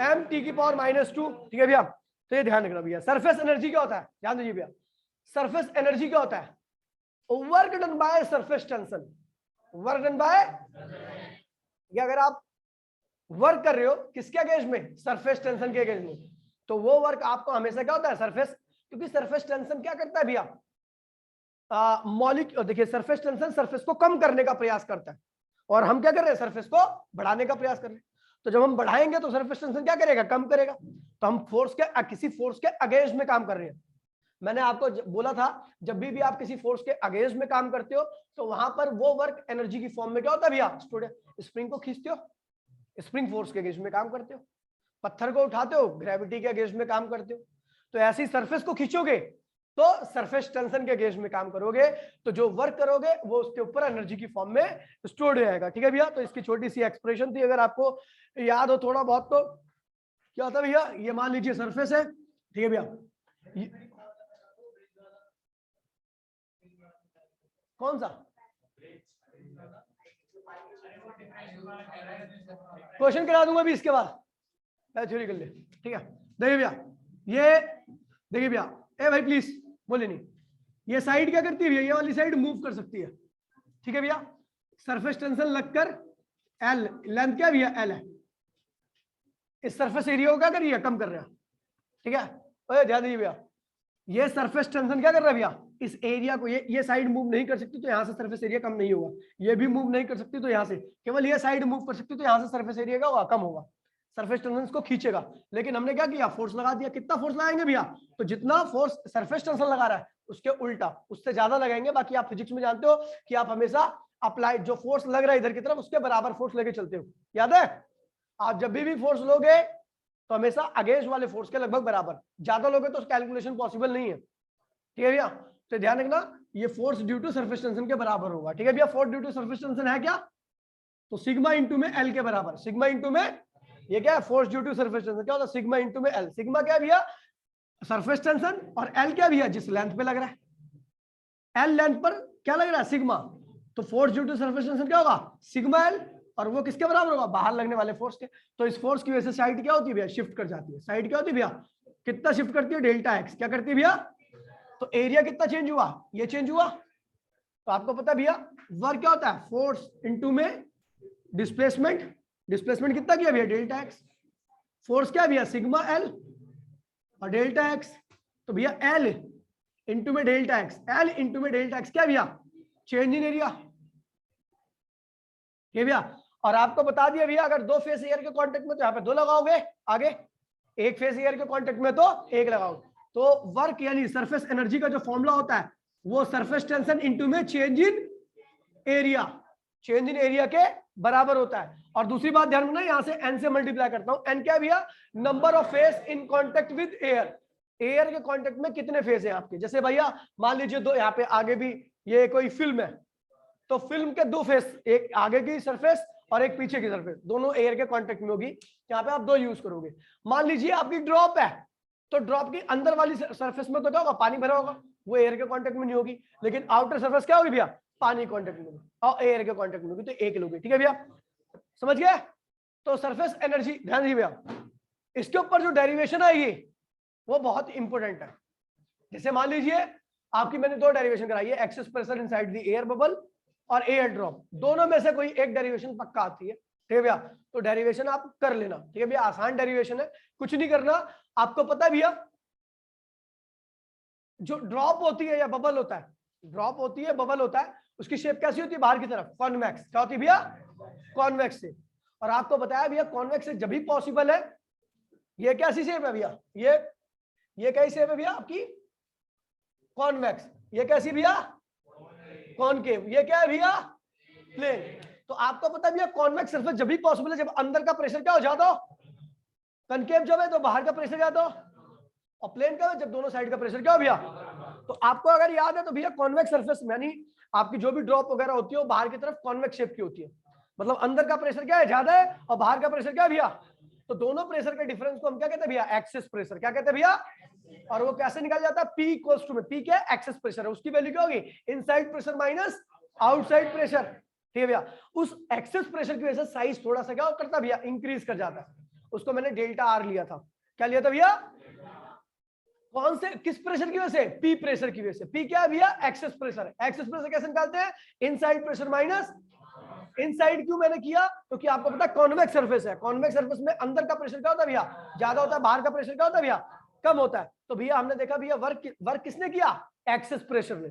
एम टी की पावर -2। ठीक है भैया, तो ये ध्यान रखना भैया। सरफेस एनर्जी क्या होता है, ध्यान दीजिए भैया, सरफेस एनर्जी क्या होता है, work done by surface tension, work done by, अगर आप वर्क कर रहे हो किसके अगेंस्ट में, सरफेस टेंशन के अगेंस्ट में, तो वो वर्क आपको हमेशा क्या होता है, सरफेस, क्योंकि सरफेस टेंशन क्या करता है भैया, मॉलिक्यूल, देखिए सरफेस टेंशन सरफेस को कम करने का प्रयास करता है, और हम क्या कर रहे हैं, सरफेस को बढ़ाने का प्रयास कर रहे हैं। तो जब हम बढ़ाएंगे तो सरफेस टेंशन क्या करेगा, कम करेगा। तो हम फोर्स के, किसी फोर्स के अगेंस्ट में काम कर रहे हैं। मैंने आपको बोला था, जब भी आप किसी फोर्स के अगेंस्ट में काम करते हो तो वहां पर वो वर्क एनर्जी की फॉर्म में क्या होता है भैया, स्टूडेंट, स्प्रिंग को खींचते हो, स्प्रिंग फोर्स के अगेंस्ट में काम करते हो, पत्थर को उठाते हो, ग्रेविटी के अगेंस्ट में काम करते हो। तो ऐसी सरफेस को खींचोगे तो सरफेस टेंशन के अगेंस्ट में काम करोगे, तो जो वर्क करोगे वो उसके ऊपर एनर्जी की फॉर्म में स्टोर्ड हो जाएगा। ठीक है भैया, तो इसकी छोटी सी एक्सप्रेशन थी, अगर आपको याद हो थोड़ा बहुत, तो क्या था भैया, ये मान लीजिए सरफेस है। ठीक है भैया, कौन सा क्वेश्चन करा दूंगा अभी, इसके बाद थ्योरी कर ले। ठीक है, देखिए भैया, ये देखिए भैया, ए भाई प्लीज बोले नहीं, ये साइड क्या करती है भैया, ये वाली साइड मूव कर सकती है। ठीक है भैया, सरफेस टेंशन लगकर एल, लेंथ क्या भैया, एल है, इस सरफेस एरिया को क्या कर रही है, कम कर रहा है। ठीक है, ध्यान दीजिए भैया, ये सरफेस टेंशन क्या कर रहा है भैया, इस एरिया को ये साइड मूव नहीं कर सकती तो यहाँ से सरफेस एरिया कम नहीं होगा, ये भी मूव नहीं कर सकती तो यहाँ से केवल ये साइड मूव कर सकती तो यहाँ से सरफेस एरिया का कम होगा, सरफेस टेंशन को खींचेगा। लेकिन हमने क्या किया, फोर्स लगा दिया। कितना फोर्स लगाएंगे भैया, तो जितना फोर्स सरफेस टेंशन लगा रहा है उसके उल्टा, उससे ज्यादा लगाएंगे। बाकी आप फिजिक्स में जानते हो कि आप हमेशा अप्लाई जो फोर्स लग रहा है इधर की तरफ उसके बराबर फोर्स लेके चलते हो, याद है। आप जब भी फोर्स लोगे तो हमेशा अगेंस्ट वाले फोर्स के लगभग बराबर, ज्यादा लोगे तो कैलकुलेशन पॉसिबल नहीं है, ठीक है भैया। तो ध्यान रखना ये force due to surface tension के बराबर होगा, ठीक है भैया। Force due to surface tension है क्या, तो सिग्मा इंटू में एल के बराबर, सिग्मा इंटू में ये क्या है, force due to surface tension, क्या होता है सिग्मा इंटू में एल। सिग्मा क्या है भैया, सरफेस टेंशन, और एल क्या भैया, जिस लेंथ पे लग रहा है, एल लेंथ पर क्या लग रहा है सिग्मा, तो force due to surface tension क्या होगा सिग्मा एल, और वो किसके बराबर होगा, बाहर लगने वाले फोर्स के। तो इस फोर्स की वजह से साइड क्या होती है भैया, शिफ्ट कर जाती है। साइड क्या होती है भैया, कितना शिफ्ट करती है, डेल्टा एक्स। क्या करती है भैया, तो एरिया कितना चेंज हुआ, ये चेंज हुआ। तो आपको पता है भैया वर्क क्या होता है, फोर्स इनटू में डिस्प्लेसमेंट, डिस्प्लेसमेंट कितना किया भैया, डेल्टा एक्स। फोर्स क्या भैया, सिग्मा एल और डेल्टा एक्स। तो भैया एल इंटू में डेल्टा एक्स, एल इंटू में डेल्टा एक्स क्या भैया, चेंज इन एरिया, ये भैया। और आपको बता दिया भैया अगर दो फेस एयर के कांटेक्ट में तो यहाँ पे दो लगाओगे आगे, एक फेस एयर के कांटेक्ट में तो एक लगाओगे। तो वर्क यानी सरफेस एनर्जी का जो फॉर्मूला होता है वो सरफेस टेंशन इनटू में change in area, change in area के बराबर होता है। और दूसरी बात ध्यान रखना, यहां से एन से मल्टीप्लाई करता हूं, एन क्या है भैया, number of face in contact with air, air के कांटेक्ट में कितने फेस हैं आपके। जैसे भैया मान लीजिए दो, यहाँ पे आगे भी ये कोई फिल्म है, तो फिल्म के दो फेस, एक आगे की सरफेस और एक पीछे की सरफेस, दोनों एयर के कांटेक्ट में होगी, यहाँ पे आप दो यूज करोगे। मान लीजिए आपकी ड्रॉप है, तो ड्रॉप की अंदर वाली सरफेस में तो क्या होगा, पानी भरा होगा, वो एयर के कांटेक्ट में नहीं होगी। लेकिन आउटर सरफेस क्या होगी भैया, पानी कांटेक्ट में होगी और एयर के कांटेक्ट में होगी, तो एक लोगे, ठीक है भैया, समझ गए। तो सरफेस एनर्जी ध्यान दीजिए भैया, इसके ऊपर जो डेरिवेशन आएगी वो बहुत इंपॉर्टेंट है। जैसे मान लीजिए आपकी मैंने दो डेरिवेशन कराई है, excess pressure inside the air bubble और एयर ड्रॉप, दोनों में से कोई एक डेरिवेशन पक्का आती है, ठीक है भैया। तो डेरिवेशन आप कर लेना, ठीक है भैया, आसान डेरिवेशन है, कुछ नहीं करना। आपको पता है भैया जो ड्रॉप होती है या बबल होता है, ड्रॉप होती है बबल होता है, उसकी शेप कैसी होती है, बाहर की तरफ कॉन्वेक्स, क्या होती है भैया, कॉन्वेक्स से। और आपको बताया भैया कॉन्वेक्स से जब भी पॉसिबल है, ये कैसी शेप है भैया, ये कैसी शेप है भैया आपकी, कॉन्वेक्स। ये कैसी भैया, कॉनकेव। ये क्या है भैया, प्लेन। तो आपको पता है भैया कॉन्वेक्स सरफेस जब भी पॉसिबल है जब अंदर का प्रेशर क्या हो ज्यादा हो, कनकेव जब है तो बाहर का प्रेशर ज्यादा हो, और प्लेन का जब दोनों साइड का प्रेशर क्या हो भैया। तो आपको अगर याद है तो भैया कॉन्वेक्स सरफेस यानी आपकी जो भी ड्रॉप वगैरह होती है वो बाहर की तरफ कॉन्वेक्स शेप की होती है, मतलब अंदर का प्रेशर क्या है, ज्यादा है, और बाहर का प्रेशर क्या है भैया। तो दोनों प्रेशर के डिफरेंस को हम क्या कहते हैं भैया, एक्सेस प्रेशर। क्या कहते हैं भैया, और वो कैसे निकल जाता है, P इक्वल्स टू में, P क्या है, एक्सेस प्रेशर है, उसकी वैल्यू क्या होगी, inside pressure minus outside pressure, ठीक है भैया। उस एक्सेस प्रेशर की वजह से साइज थोड़ा सा क्या करता है भैया, इंक्रीज कर जाता है, उसको मैंने डेल्टा आर लिया था। क्या लिया था भैया, कौन से, किस प्रेशर की वजह से, P प्रेशर की वजह से। P क्या है भैया, एक्सेस प्रेशर है। एक्सेस प्रेशर कैसे निकालते हैं, इनसाइड प्रेशर माइनस इनसाइड। क्यों मैंने किया, क्योंकि आपको पता है कॉन्वेक्स सरफेस है, कॉन्वेक्स सरफेस में अंदर का प्रेशर क्या होता है भैया, ज्यादा होता है, बाहर का प्रेशर क्या होता है भैया, कम होता है। तो भैया हमने देखा भैया वर्क किसने किया, एक्सेस प्रेशर ने।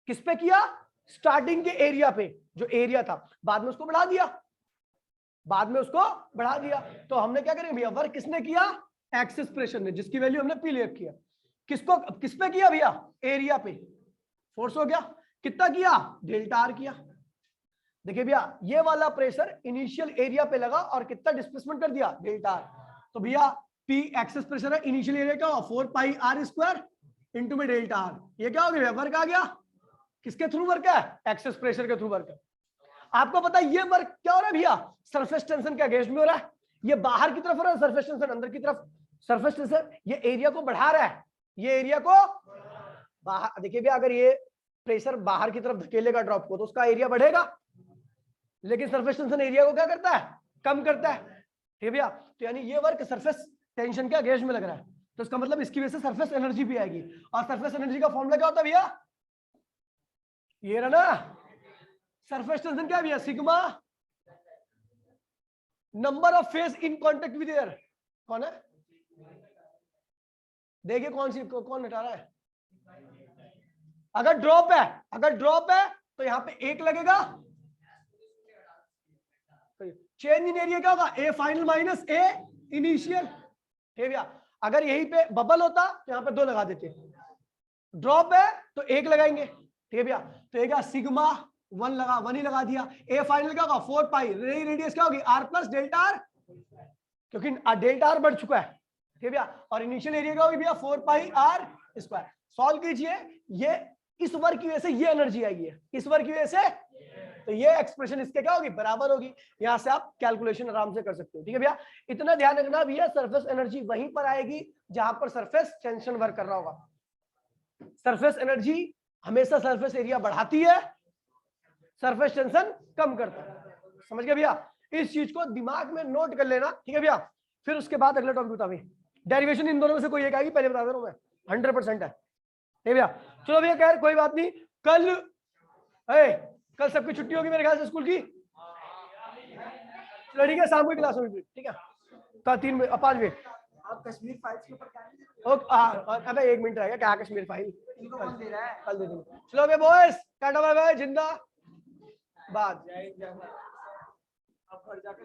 किस पे किया, स्टार्टिंग के एरिया पे, जो एरिया था, बाद में उसको बढ़ा दिया, बाद में उसको बढ़ा दिया। तो हमने क्या करें भैया, वर्क किसने किया, एक्सेस प्रेशर ने, जिसकी वैल्यू हमने P लिख किया। किसको, किस पे किया भैया, एरिया पे, फोर्स हो गया, कितना किया, डेल्टा आर किया। देखिए भैया ये वाला प्रेशर इनिशियल एरिया पे लगा और कितना डिस्प्लेसमेंट कर दिया, डेल्टा आर। तो भैया P एक्सेस प्रेशर है, इनिशियल एरिया क्या, 4 पाई आर स्क्वायर इंटू में डेल्टा आर। ये क्या हो गया, वर्क आ गया, किसके थ्रू वर्क है, एक्सेस प्रेशर के थ्रू वर्क है। आपको पता है ये वर्क क्या हो रहा है भैया, सरफेस टेंशन के अगेंस्ट में हो रहा है, ये बाहर की तरफ हो रहा है, सरफेस टेंशन अंदर की तरफ। सरफेस टेंशन ये एरिया को बढ़ा रहा है, ये एरिया को बाहर, देखिए भैया अगर ये प्रेशर बाहर की तरफ धकेलेगा ड्रॉप को तो उसका एरिया बढ़ेगा, लेकिन सरफेस टेंशन एरिया को क्या करता है, कम करता है, ठीक है भैया। तो यानी ये वर्क सरफेस टेंशन के अगेंस्ट में लग रहा है, तो इसका मतलब इसकी वजह से सरफेस एनर्जी भी आएगी। और सरफेस एनर्जी का फॉर्मूला क्या होता है भैया, ये रहा ना, सरफेस टेंशन क्या भैया, sigma number of face in contact with air. कौन है, देखिए कौन सी, कौन हटा रहा है, अगर ड्रॉप है तो यहाँ पे 1 लगेगा, चेंज इन एरिया क्या होगा, A final minus A initial, ठीक है भैया। अगर यहीं पे बबल होता तो यहाँ पे 2 लगा देते, ड्रॉप है तो 1 लगाएंगे, ठीक है भैया। तो एक सिग्मा 1 ही लगा दिया। ए फाइनल क्या होगा 4 पाई, रेडियस क्या होगी आर प्लस डेल्टा आर, क्योंकि डेल्टा आर बढ़ चुका है, ठीक है भैया। और इनिशियल एरिया क्या होगी भैया 4 पाई आर स्क्वायर। सॉल्व कीजिए, ये इस वर्क की वजह से ये एनर्जी आई है, इस वर्क की वजह से, तो ये एक्सप्रेशन इसके क्या होगी बराबर होगी। यहां से आप कैलकुलेशन आराम से कर सकते हो, ठीक है भैया। इतना ध्यान रखना भैया, सरफेस एनर्जी वहीं पर आएगी जहां पर सरफेस टेंशन वर्क कर रहा होगा। सरफेस एनर्जी हमेशा सरफेस एरिया बढ़ाती है, सरफेस टेंशन कम करता है। समझ गए भैया, इस चीज को दिमाग में नोट कर लेना, ठीक है भैया। फिर उसके बाद अगला टॉपिक बता, डेरिवेशन इन दोनों में से कोई एक आएगी, पहले बता दे रहा हूं मैं, 100% है, ठीक है भैया। चलो भैया, खैर कोई बात नहीं, कल सबकी छुट्टी होगी मेरे ख्याल से स्कूल की। चलो ठीक है, शाम को क्लास होगी, ठीक है, तो 5 बजे। आप कश्मीर फाइल्स के ऊपर क्या अबे 1 मिनट रहेगा, क्या कश्मीर फाइल इनको कौन दे रहा है, कल दे दूंगा। चलो भैया बॉयज, टाटा बाय बाय, जिंदाबाद। अब घर जाके